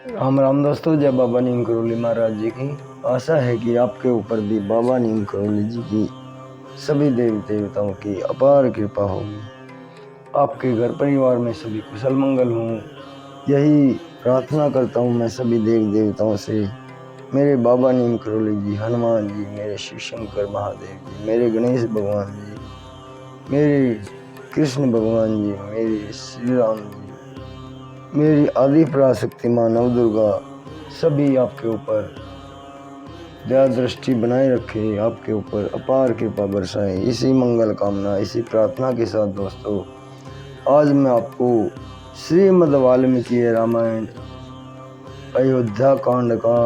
राम राम दोस्तों, जय बाबा नीम करोली महाराज जी की। आशा है कि आपके ऊपर भी बाबा नीम करोली जी की सभी देवी देवताओं की अपार कृपा होगी। आपके घर परिवार में सभी कुशल मंगल हों, यही प्रार्थना करता हूँ मैं सभी देवी देवताओं से। मेरे बाबा नीम करोली जी, हनुमान जी, मेरे शिव शंकर महादेव जी, मेरे गणेश भगवान जी, मेरे कृष्ण भगवान जी, मेरे श्री राम जी, मेरी आदि पराशक्ति माँ नवदुर्गा, सभी आपके ऊपर दया दृष्टि बनाए रखे, आपके ऊपर अपार कृपा बरसाए। इसी मंगल कामना, इसी प्रार्थना के साथ दोस्तों, आज मैं आपको श्रीमद् वाल्मीकि रामायण अयोध्या कांड का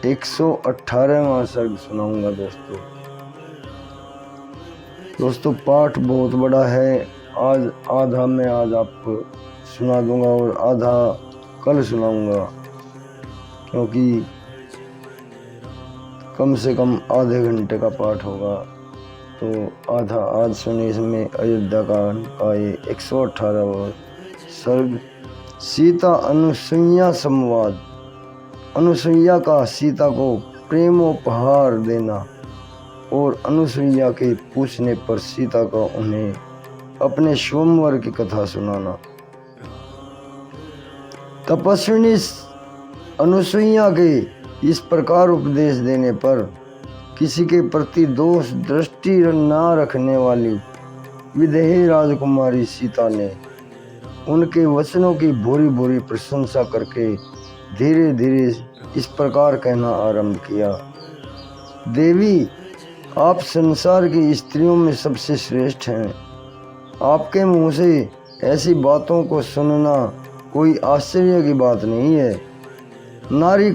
118वां सर्ग सुनाऊंगा। दोस्तों पाठ बहुत बड़ा है। आज आधा मैं आज आपको सुना दूंगा और आधा कल सुनाऊंगा, क्योंकि कम से कम आधे घंटे का पाठ होगा। तो आधा आज सुने। इसमें अयोध्या कांड का ये 118वां सर्ग, सीता अनुसुईया संवाद। अनुसुईया का सीता को प्रेमोपहार देना और अनुसुईया के पूछने पर सीता का उन्हें अपने स्वयंवर की कथा सुनाना। तपस्विनी अनुसुईया के इस प्रकार उपदेश देने पर किसी के प्रति दोष दृष्टि न रखने वाली विदेही राजकुमारी सीता ने उनके वचनों की भूरी भूरी प्रशंसा करके धीरे धीरे इस प्रकार कहना आरंभ किया। देवी, आप संसार की स्त्रियों में सबसे श्रेष्ठ हैं। आपके मुंह से ऐसी बातों को सुनना कोई आश्चर्य की बात नहीं है। नारी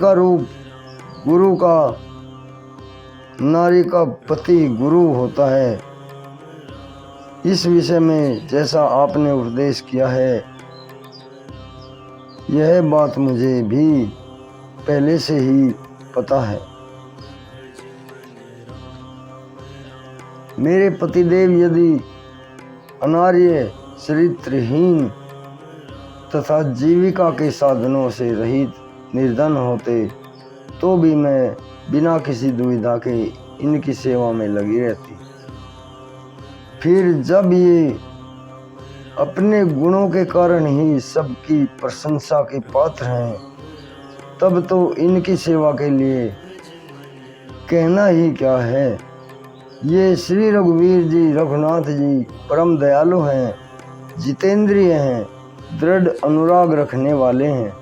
का पति गुरु होता है। इस विषय में जैसा आपने उपदेश किया है, यह बात मुझे भी पहले से ही पता है। मेरे पतिदेव यदि अनार्य, चरित्रहीन तथा जीविका के साधनों से रहित निर्धन होते तो भी मैं बिना किसी दुविधा के इनकी सेवा में लगी रहती। फिर जब ये अपने गुणों के कारण ही सबकी प्रशंसा के पात्र हैं, तब तो इनकी सेवा के लिए कहना ही क्या है। ये श्री रघुवीर जी, रघुनाथ जी परम दयालु हैं, जितेंद्रिय हैं, दृढ़ अनुराग रखने वाले हैं,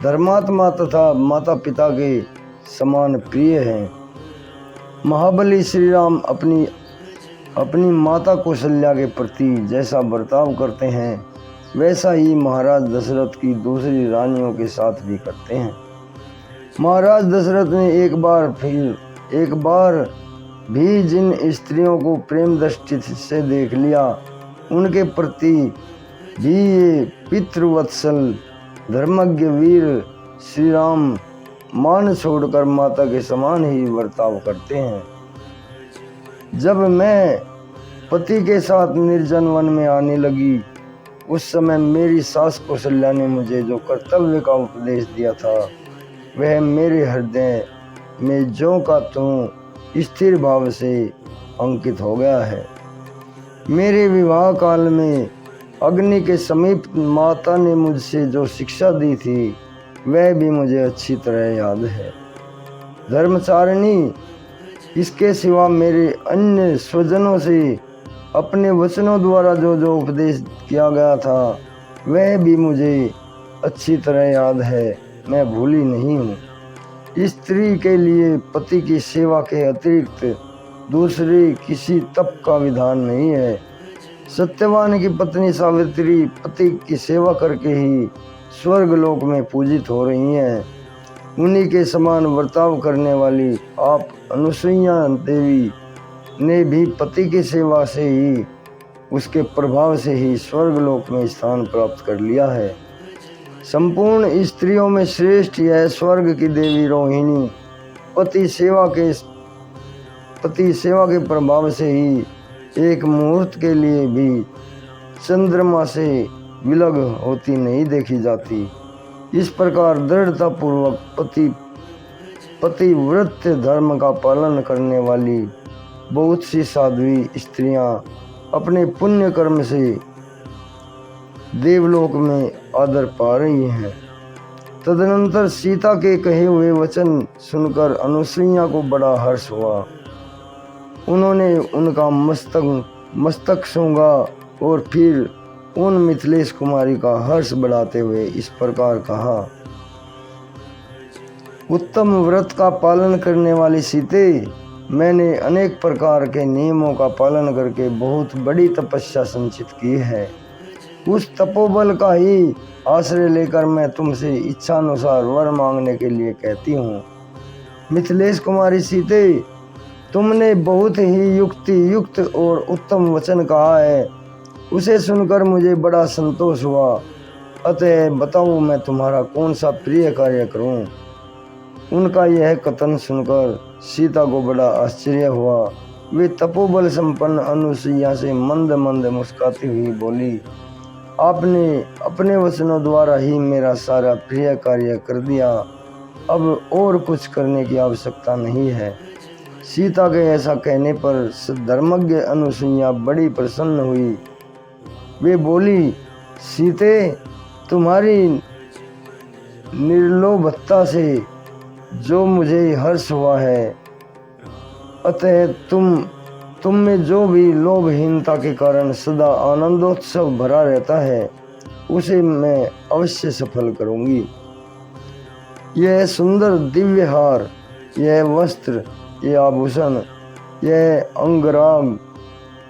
धर्मात्मा तथा माता पिता के समान प्रिय हैं। महाबली श्री राम अपनी माता कौशल्या के प्रति जैसा बर्ताव करते हैं, वैसा ही महाराज दशरथ की दूसरी रानियों के साथ भी करते हैं। महाराज दशरथ ने एक बार भी जिन स्त्रियों को प्रेम दृष्टि से देख लिया, उनके प्रति भी ये पितृवत्सल धर्मज्ञ वीर श्री राम मान छोड़कर माता के समान ही बर्ताव करते हैं। जब मैं पति के साथ निर्जन वन में आने लगी, उस समय मेरी सास कौशल्या ने मुझे जो कर्तव्य का उपदेश दिया था, वह मेरे हृदय में ज्यों का त्यों स्थिर भाव से अंकित हो गया है। मेरे विवाह काल में अग्नि के समीप माता ने मुझसे जो शिक्षा दी थी, वह भी मुझे अच्छी तरह याद है। धर्मचारिणी, इसके सिवा मेरे अन्य स्वजनों से अपने वचनों द्वारा जो उपदेश किया गया था, वह भी मुझे अच्छी तरह याद है, मैं भूली नहीं हूँ। स्त्री के लिए पति की सेवा के अतिरिक्त दूसरे किसी तप का विधान नहीं है। सत्यवान की पत्नी सावित्री पति की सेवा करके ही स्वर्ग लोक में पूजित हो रही हैं। उन्हीं के समान बर्ताव करने वाली आप अनुसुईया देवी ने भी पति की सेवा से ही, उसके प्रभाव से ही स्वर्ग लोक में स्थान प्राप्त कर लिया है। संपूर्ण स्त्रियों में श्रेष्ठ यह स्वर्ग की देवी रोहिणी पति सेवा के प्रभाव से ही एक मुहूर्त के लिए भी चंद्रमा से विलग होती नहीं देखी जाती। इस प्रकार दृढ़तापूर्वक पतिव्रत धर्म का पालन करने वाली बहुत सी साध्वी स्त्रियां अपने पुण्य कर्म से देवलोक में आदर पा रही हैं। तदनंतर सीता के कहे हुए वचन सुनकर अनुसुईया को बड़ा हर्ष हुआ। उन्होंने उनका मस्तक सूंघा और फिर उन मिथिलेश कुमारी का हर्ष बढ़ाते हुए इस प्रकार कहा। उत्तम व्रत का पालन करने वाली सीते, मैंने अनेक प्रकार के नियमों का पालन करके बहुत बड़ी तपस्या संचित की है। उस तपोबल का ही आश्रय लेकर मैं तुमसे इच्छानुसार वर मांगने के लिए कहती हूँ। मिथिलेश कुमारी सीते, तुमने बहुत ही युक्ति युक्त और उत्तम वचन कहा है, उसे सुनकर मुझे बड़ा संतोष हुआ। अतः बताओ मैं तुम्हारा कौन सा प्रिय कार्य करूं? उनका यह कथन सुनकर सीता को बड़ा आश्चर्य हुआ। वे तपोबल संपन्न अनुसुईया से मंद मंद मुस्कुराती हुई बोली, आपने अपने वचनों द्वारा ही मेरा सारा प्रिय कार्य कर दिया, अब और कुछ करने की आवश्यकता नहीं है। सीता के ऐसा कहने पर धर्मज्ञ अनुसुईया बड़ी प्रसन्न हुई। वे बोली, सीते, तुम्हारी निर्लोभता से जो मुझे हर्ष हुआ है, अतः तुम में जो भी लोभहीनता के कारण सदा आनंदोत्सव भरा रहता है, उसे मैं अवश्य सफल करूंगी। यह सुंदर दिव्य हार, यह वस्त्र, यह आभूषण, यह अंगराग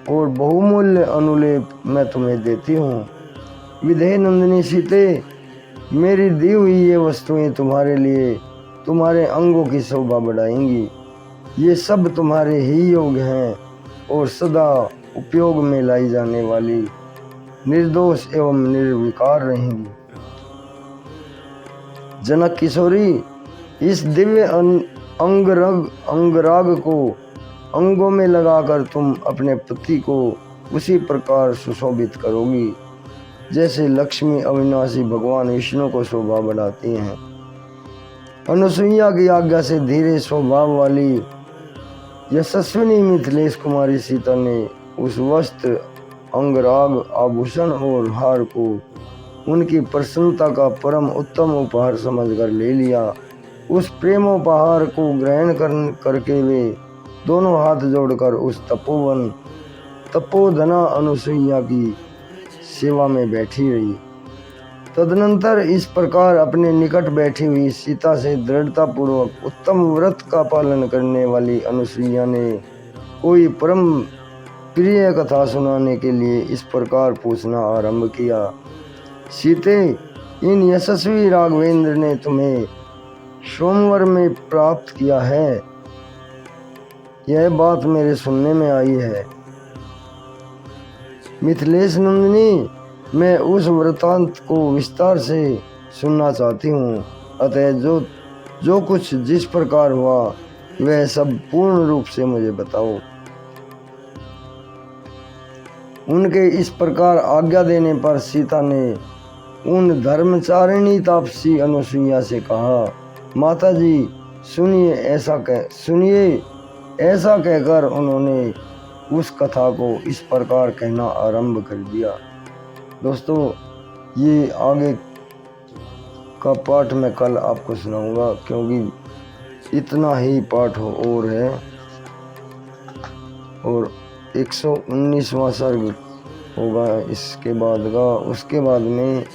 और बहुमूल्य अनुलेप मैं तुम्हें देती हूँ। विदेह नंदिनी सीते, मेरी दी हुई ये वस्तुएं तुम्हारे लिए तुम्हारे अंगों की शोभा बढ़ाएंगी। ये सब तुम्हारे ही योग हैं और सदा उपयोग में लाई जाने वाली निर्दोष एवं निर्विकार रहेंगी। जनक किशोरी, इस दिव्य अंगराग को अंगों में लगाकर तुम अपने पति को उसी प्रकार सुशोभित करोगी जैसे लक्ष्मी अविनाशी भगवान विष्णु को शोभा बढ़ाती हैं। अनुसुईया की आज्ञा से धीरे स्वभाव वाली यशस्विनी मिथिलेश कुमारी सीता ने उस वस्त्र, अंगराग, आभूषण और हार को उनकी प्रसन्नता का परम उत्तम उपहार समझकर ले लिया। उस प्रेमोपहार को ग्रहण करके वे दोनों हाथ जोड़कर उस तपोधना अनुसुईया की सेवा में बैठी रही। तदनंतर इस प्रकार अपने निकट बैठी हुई सीता से दृढ़तापूर्वक उत्तम व्रत का पालन करने वाली अनुसुईया ने कोई परम प्रिय कथा सुनाने के लिए इस प्रकार पूछना आरंभ किया। सीते, इन यशस्वी राघवेंद्र ने तुम्हें सोमवार में प्राप्त किया है, यह बात मेरे सुनने में आई है। मिथिलेश नंदिनी, मैं उस वृतांत को विस्तार से सुनना चाहती हूँ। अतः जो कुछ जिस प्रकार हुआ वह सब पूर्ण रूप से मुझे बताओ। उनके इस प्रकार आज्ञा देने पर सीता ने उन धर्मचारिणी तापसी अनुसुईया से कहा, माता जी सुनिए, ऐसा कहकर उन्होंने उस कथा को इस प्रकार कहना आरंभ कर दिया। दोस्तों, ये आगे का पाठ मैं कल आपको सुनाऊंगा, क्योंकि इतना ही पाठ और है और 119वां सर्ग होगा इसके बाद का। उसके बाद में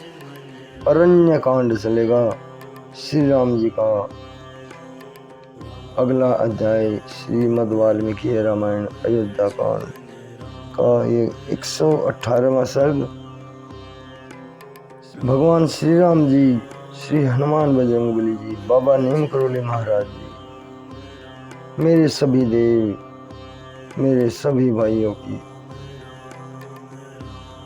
अरण्य कांड चलेगा, श्री राम जी का अगला अध्याय श्रीमद् वाल्मीकि रामायण अयोध्या कांड का ये 118वां सर्ग। भगवान श्री राम जी, श्री हनुमान बजरंगबली जी, बाबा नीम करोली महाराज जी, मेरे सभी देव, मेरे सभी भाइयों की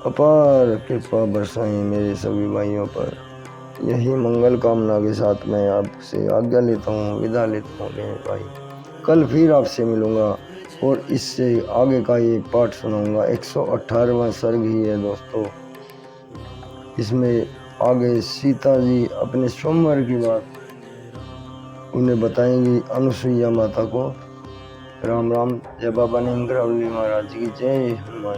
अपार कृपा बरसाएं मेरे सभी भाइयों पर। यही मंगल कामना के साथ मैं आपसे आज्ञा लेता हूँ, विदा लेता हूँ मेरे भाई। कल फिर आपसे मिलूँगा और इससे आगे का ये पाठ सुनाऊँगा। 118वां सर्ग ही है दोस्तों। इसमें आगे सीता जी अपने स्वयंवर की बात उन्हें बताएंगी अनुसुईया माता को। राम राम। जय बाबा नीम करावली महाराज की जय। हनुमान।